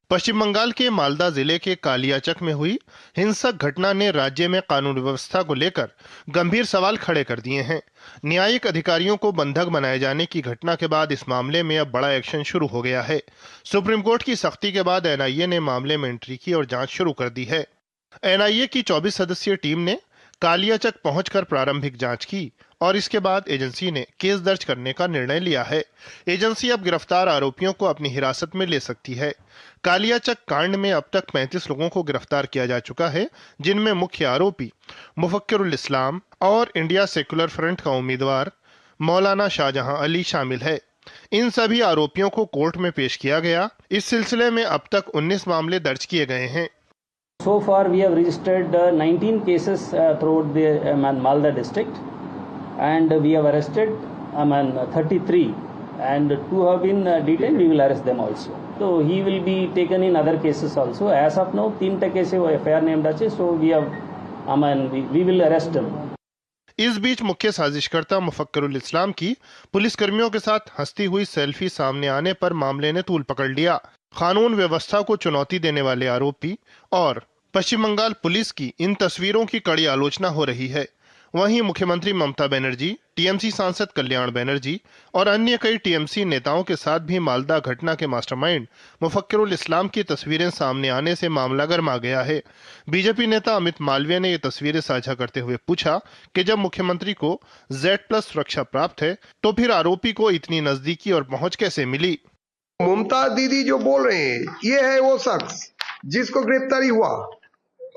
पश्चिम बंगाल के मालदा जिले के कालियाचक में हुई हिंसक घटना ने राज्य में कानून व्यवस्था को लेकर गंभीर सवाल खड़े कर दिए हैं। न्यायिक अधिकारियों को बंधक बनाए जाने की घटना के बाद इस मामले में अब बड़ा एक्शन शुरू हो गया है। सुप्रीम कोर्ट की सख्ती के बाद एनआईए ने मामले में एंट्री की और जांच शुरू कर दी है। एनआईए की 24 सदस्यीय टीम ने कालियाचक पहुंचकर प्रारंभिक जांच की और इसके बाद एजेंसी ने केस दर्ज करने का निर्णय लिया है। एजेंसी अब गिरफ्तार आरोपियों को अपनी हिरासत में ले सकती है। कालियाचक कांड में अब तक 35 लोगों को गिरफ्तार किया जा चुका है, जिनमें मुख्य आरोपी मुफक्किरुल इस्लाम और इंडिया सेक्युलर फ्रंट का उम्मीदवार मौलाना शाहजहां अली शामिल है। इन सभी आरोपियों को कोर्ट में पेश किया गया। इस सिलसिले में अब तक 19 मामले दर्ज किए गए हैं। So far we have registered 19 cases throughout the Malda district, and we have arrested 33, and 2 have been detained. We will arrest them also. So he will be taken in other cases also. As of now 3 case FIR named ache, so we will arrest them. इस बीच मुख्य साजिशकर्ता मुफक्किरुल इस्लाम की पुलिसकर्मियों के साथ हंसती हुई selfie सामने आने पर मामले ने तूल पकड़ लिया। कानून व्यवस्था को चुनौती देने वाले आरोपी और पश्चिम बंगाल पुलिस की इन तस्वीरों की कड़ी आलोचना हो रही है। वहीं मुख्यमंत्री ममता बनर्जी, टीएमसी सांसद कल्याण बनर्जी और अन्य कई टीएमसी नेताओं के साथ भी मालदा घटना के मास्टरमाइंड मुफक्किरुल इस्लाम की तस्वीरें सामने आने से मामला गर्मा गया है। बीजेपी नेता अमित मालवीय ने ये तस्वीरें साझा करते हुए पूछा कि जब मुख्यमंत्री को Z+ सुरक्षा प्राप्त है तो फिर आरोपी को इतनी नजदीकी और पहुंच कैसे मिली। ममता दीदी जो बोल रहे हैं, ये है वो शख्स जिसको गिरफ्तारी हुआ,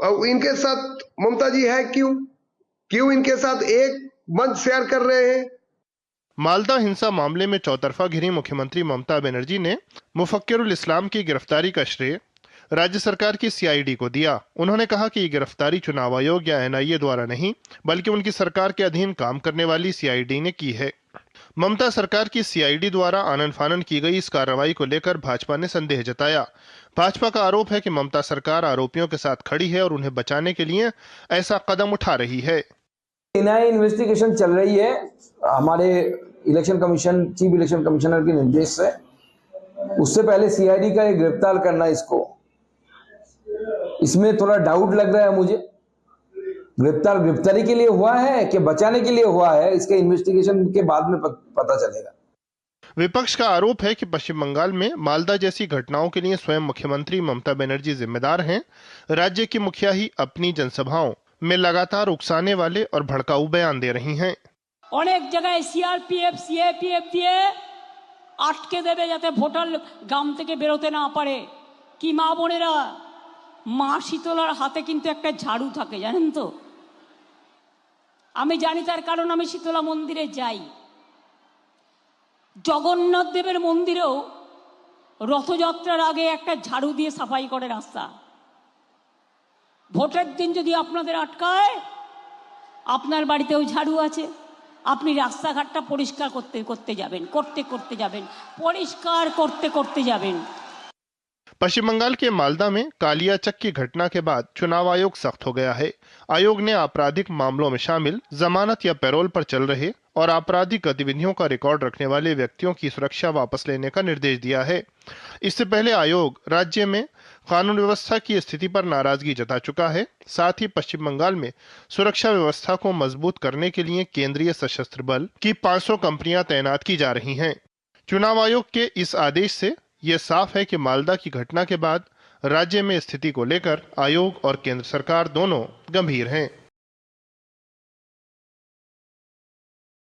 और इनके साथ ममता जी है क्यों इनके साथ एक मंच शेयर कर रहे हैं। मालदा हिंसा मामले में चौतरफा घिरी मुख्यमंत्री ममता बनर्जी ने मुफक्किरुल इस्लाम की गिरफ्तारी का श्रेय राज्य सरकार की सीआईडी को दिया। उन्होंने कहा कि ये गिरफ्तारी चुनाव आयोग या एनआईए द्वारा नहीं, बल्कि उनकी सरकार के अधीन काम करने वाली सीआईडी ने की है। ममता सरकार की सीआईडी द्वारा आनन फानन की गई इस कार्रवाई को लेकर भाजपा ने संदेह जताया। भाजपा का आरोप है कि ममता सरकार आरोपियों के साथ खड़ी है और उन्हें बचाने के लिए ऐसा कदम उठा रही है। एनआईए इन्वेस्टिगेशन चल रही है। हमारे election commission, chief election commissioner के निर्देश से उससे पहले सीआईडी का गिरफ्तार करना, इसमें थोड़ा डाउट लग रहा है मुझे। गिरफ्तारी के लिए हुआ है कि बचाने के लिए हुआ है, इसके इन्वेस्टिगेशन के बाद में पता चलेगा। विपक्ष का आरोप है कि पश्चिम बंगाल में मालदा जैसी घटनाओं के लिए स्वयं मुख्यमंत्री ममता बनर्जी जिम्मेदार हैं। राज्य की मुखिया ही अपनी जनसभाओं में लगातार उकसाने वाले और भड़काऊ बयान दे रही हैं। अनेक जगह सीआरपीएफ सीएपीएफ दिए आटके देवे जाते भोटार ग्राम থেকে বেরোতে না পারে। কি মা বোনেরা, মা শীতলার হাতে কিন্তু একটা ঝাড়ু থাকে, জানেন তো? আমি জানি, তার কারণ আমি শীতলা মন্দিরে যাই। জগন্নাথ দেবের মন্দিরেও রথযাত্রার আগে একটা ঝাড়ু দিয়ে সাফাই করে রাস্তা। ভোটের দিন যদি আপনাদের আটকায়, আপনার বাড়িতেও ঝাড়ু আছে, আপনি রাস্তাঘাটটা পরিষ্কার করতে যাবেন, পরিষ্কার করতে যাবেন। पश्चिम बंगाल के मालदा में कालियाचक की घटना के बाद चुनाव आयोग सख्त हो गया है। आयोग ने आपराधिक मामलों में शामिल जमानत या पैरोल पर चल रहे और आपराधिक गतिविधियों का रिकॉर्ड रखने वाले व्यक्तियों की सुरक्षा वापस लेने का निर्देश दिया है। इससे पहले आयोग राज्य में कानून व्यवस्था की स्थिति पर नाराजगी जता चुका है। साथ ही पश्चिम बंगाल में सुरक्षा व्यवस्था को मजबूत करने के लिए केंद्रीय सशस्त्र बल की 500 कंपनियां तैनात की जा रही हैं। चुनाव आयोग के इस आदेश से यह साफ है कि मालदा की घटना के बाद राज्य में स्थिति को लेकर आयोग और केंद्र सरकार दोनों गंभीर हैं।